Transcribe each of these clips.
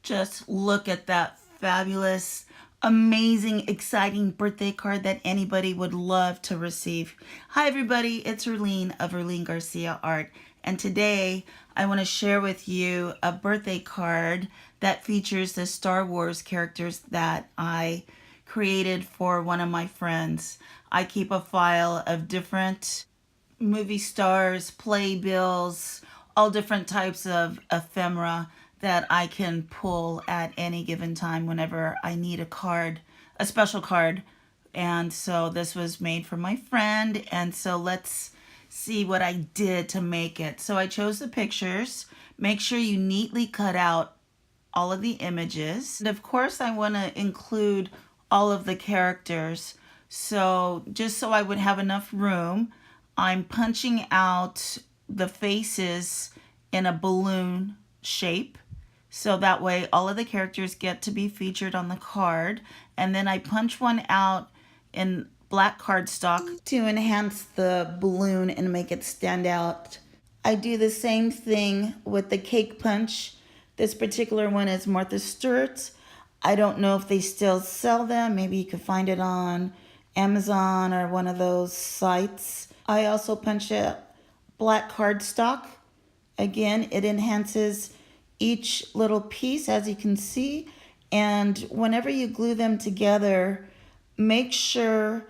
Just look at that fabulous, amazing, exciting birthday card that anybody would love to receive. Hi everybody, it's Erlene of Erlene Garcia Art, and today I want to share with you a birthday card that features the Star Wars characters that I created for one of my friends. I keep a file of different movie stars, playbills, all different types of ephemera that I can pull at any given time whenever I need a card, a special card. And so this was made for my friend. And so let's see what I did to make it. So I chose the pictures. Make sure you neatly cut out all of the images. And of course, I want to include all of the characters. So just so I would have enough room, I'm punching out the faces in a balloon shape. So that way all of the characters get to be featured on the card. And then I punch one out in black cardstock to enhance the balloon and make it stand out. I do the same thing with the cake punch. This particular one is Martha Stewart's. I don't know if they still sell them. Maybe you could find it on Amazon or one of those sites. I also punch a black cardstock. Again, it enhances each little piece, as you can see. And whenever you glue them together, make sure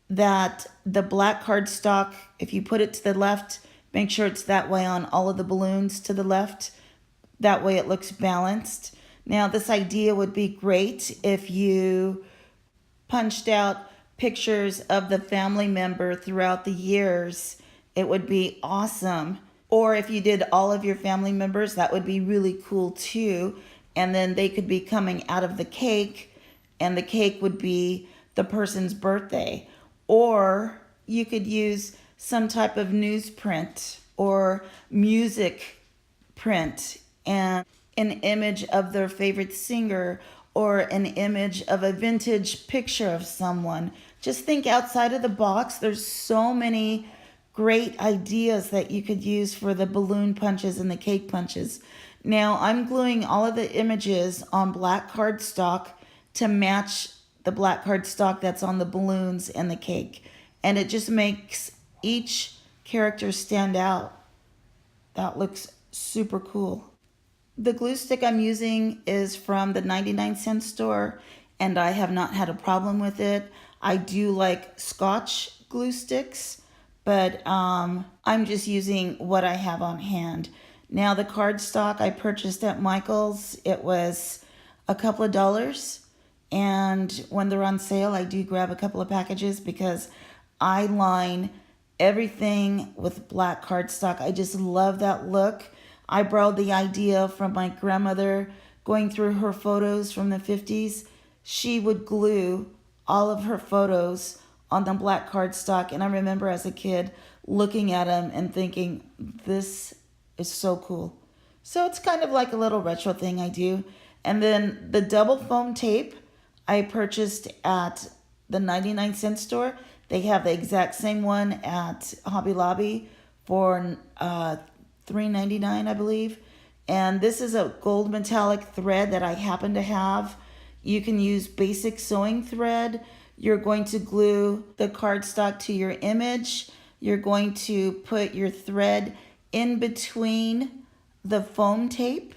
that the black cardstock, if you put it to the left, make sure it's that way on all of the balloons to the left. That way it looks balanced. Now, this idea would be great if you punched out pictures of the family member throughout the years. It would be awesome. Or if you did all of your family members, that would be really cool too. And then they could be coming out of the cake, and the cake would be the person's birthday. Or you could use some type of newsprint or music print and an image of their favorite singer or an image of a vintage picture of someone. Just think outside of the box. There's so many great ideas that you could use for the balloon punches and the cake punches. Now I'm gluing all of the images on black cardstock to match the black cardstock that's on the balloons and the cake. And it just makes each character stand out. That looks super cool. The glue stick I'm using is from the 99-cent store, and I have not had a problem with it. I do like Scotch glue sticks, but I'm just using what I have on hand. Now the cardstock I purchased at Michael's, it was a couple of dollars, and when they're on sale I do grab a couple of packages because I line everything with black cardstock. I just love that look. I borrowed the idea from my grandmother. Going through her photos from the 50s, she would glue all of her photos on the black cardstock, and I remember as a kid looking at them and thinking, this is so cool. So it's kind of like a little retro thing I do. And then the double foam tape I purchased at the 99-cent store. They have the exact same one at Hobby Lobby for $3.99, I believe. And this is a gold metallic thread that I happen to have. You can use basic sewing thread. You're going to glue the cardstock to your image. You're going to put your thread in between the foam tape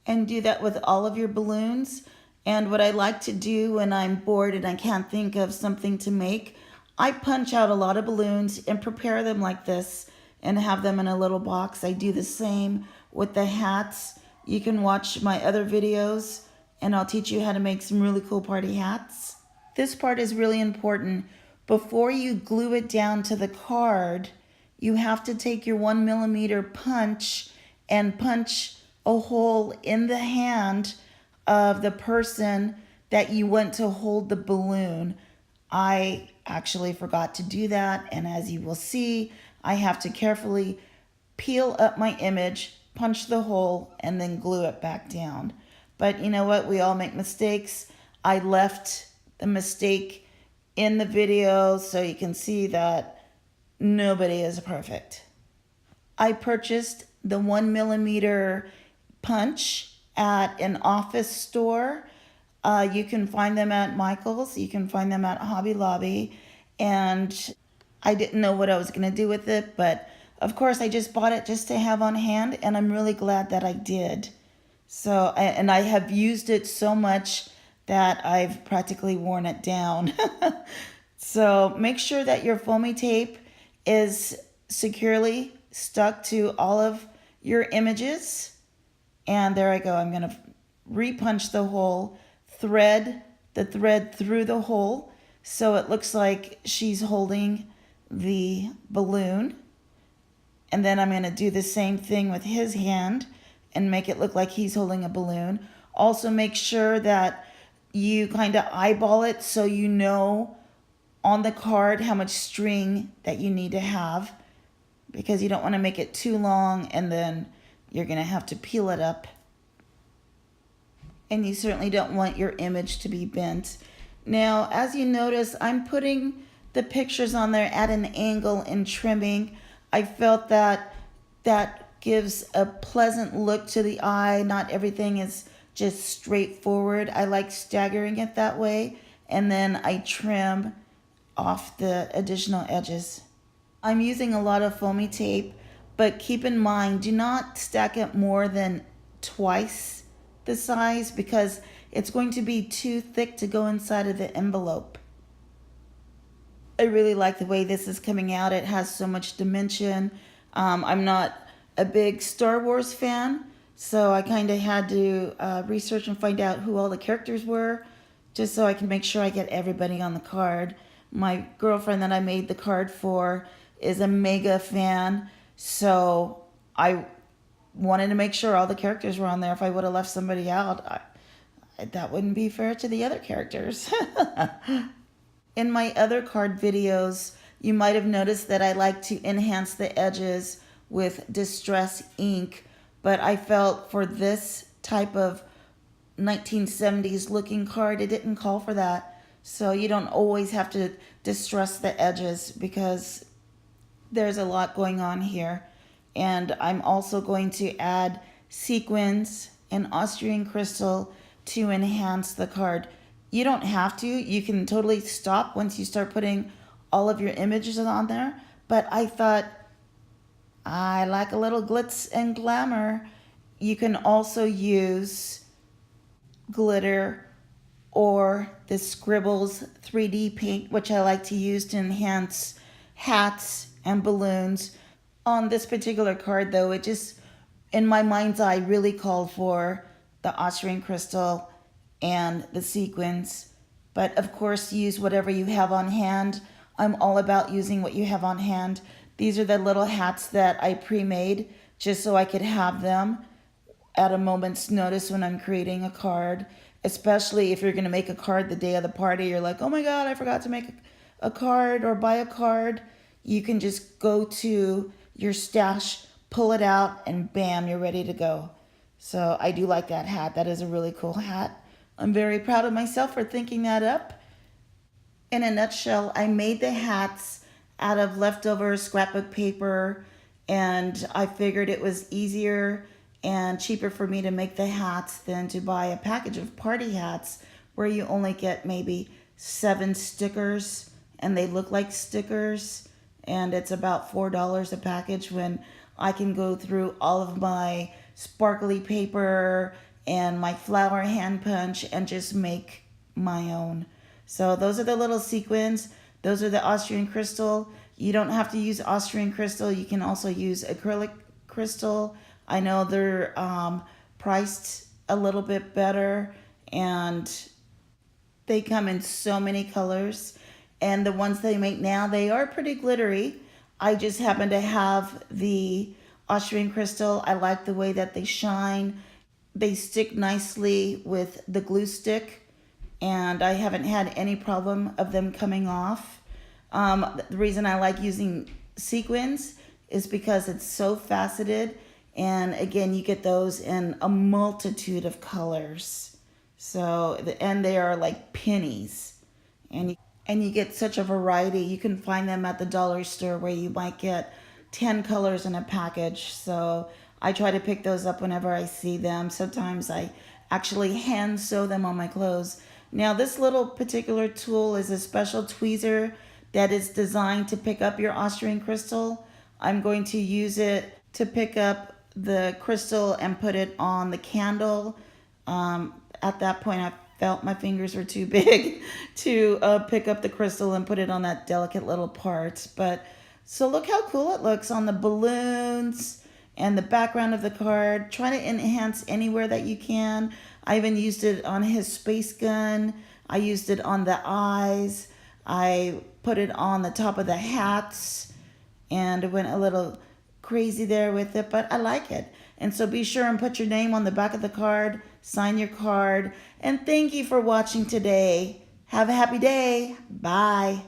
and do that with all of your balloons. And what I like to do when I'm bored and I can't think of something to make, I punch out a lot of balloons and prepare them like this and have them in a little box. I do the same with the hats. You can watch my other videos and I'll teach you how to make some really cool party hats. This part is really important. Before you glue it down to the card, you have to take your 1mm punch and punch a hole in the hand of the person that you want to hold the balloon. I actually forgot to do that, and as you will see, I have to carefully peel up my image, punch the hole, and then glue it back down. But you know what? We all make mistakes. I left the mistake in the video so you can see that nobody is perfect. I purchased the 1mm punch at an office store. You can find them at Michael's. You can find them at Hobby Lobby. And I didn't know what I was going to do with it, but of course I just bought it just to have on hand, and I'm really glad that I did. So, and I have used it so much that I've practically worn it down. So make sure that your foamy tape is securely stuck to all of your images. And there I go. I'm going to repunch the hole, thread the thread through the hole so it looks like she's holding the balloon. And then I'm going to do the same thing with his hand and make it look like he's holding a balloon. Also make sure that you kind of eyeball it so you know on the card how much string that you need to have, because you don't want to make it too long and then you're going to have to peel it up. And you certainly don't want your image to be bent. Now, as you notice, I'm putting the pictures on there at an angle and trimming. I felt that that gives a pleasant look to the eye. Not everything is just straightforward. I like staggering it that way. And then I trim off the additional edges. I'm using a lot of foamy tape, but keep in mind, do not stack it more than twice the size because it's going to be too thick to go inside of the envelope. I really like the way this is coming out. It has so much dimension. I'm not a big Star Wars fan, so I kind of had to research and find out who all the characters were, just so I can make sure I get everybody on the card. My girlfriend that I made the card for is a mega fan, so I wanted to make sure all the characters were on there. If I would have left somebody out, that wouldn't be fair to the other characters. In my other card videos, you might have noticed that I like to enhance the edges with Distress ink, but I felt for this type of 1970s looking card, it didn't call for that. So you don't always have to distress the edges because there's a lot going on here. And I'm also going to add sequins and Austrian crystal to enhance the card. You don't have to. You can totally stop once you start putting all of your images on there. But I thought, I like a little glitz and glamour. You can also use glitter or the Scribbles 3D paint, which I like to use to enhance hats and balloons. On this particular card, though, it just, in my mind's eye, really called for the Austrian crystal and the sequins. But of course, use whatever you have on hand. I'm all about using what you have on hand. These are the little hats that I pre-made just so I could have them at a moment's notice when I'm creating a card. Especially if you're going to make a card the day of the party. You're like, oh my God, I forgot to make a card or buy a card. You can just go to your stash, pull it out, and bam, you're ready to go. So I do like that hat. That is a really cool hat. I'm very proud of myself for thinking that up. In a nutshell, I made the hats out of leftover scrapbook paper, and I figured it was easier and cheaper for me to make the hats than to buy a package of party hats where you only get maybe 7 stickers and they look like stickers, and it's about $4 a package when I can go through all of my sparkly paper and my flower hand punch and just make my own. So those are the little sequins. Those are the Austrian crystal. You don't have to use Austrian crystal. You can also use acrylic crystal. I know they're priced a little bit better, and they come in so many colors. And the ones they make now, they are pretty glittery. I just happen to have the Austrian crystal. I like the way that they shine. They stick nicely with the glue stick, and I haven't had any problem of them coming off. The reason I like using sequins is because it's so faceted. And again, you get those in a multitude of colors. So, and they are like pennies. And you get such a variety. You can find them at the dollar store where you might get 10 colors in a package. So I try to pick those up whenever I see them. Sometimes I actually hand sew them on my clothes. Now, this little particular tool is a special tweezer that is designed to pick up your Austrian crystal. I'm going to use it to pick up the crystal and put it on the candle. At that point, I felt my fingers were too big to pick up the crystal and put it on that delicate little part. But so look how cool it looks on the balloons and the background of the card. Try to enhance anywhere that you can. I even used it on his space gun. I used it on the eyes. I put it on the top of the hats and went a little crazy there with it, but I like it. And so be sure and put your name on the back of the card, sign your card, and thank you for watching today. Have a happy day. Bye.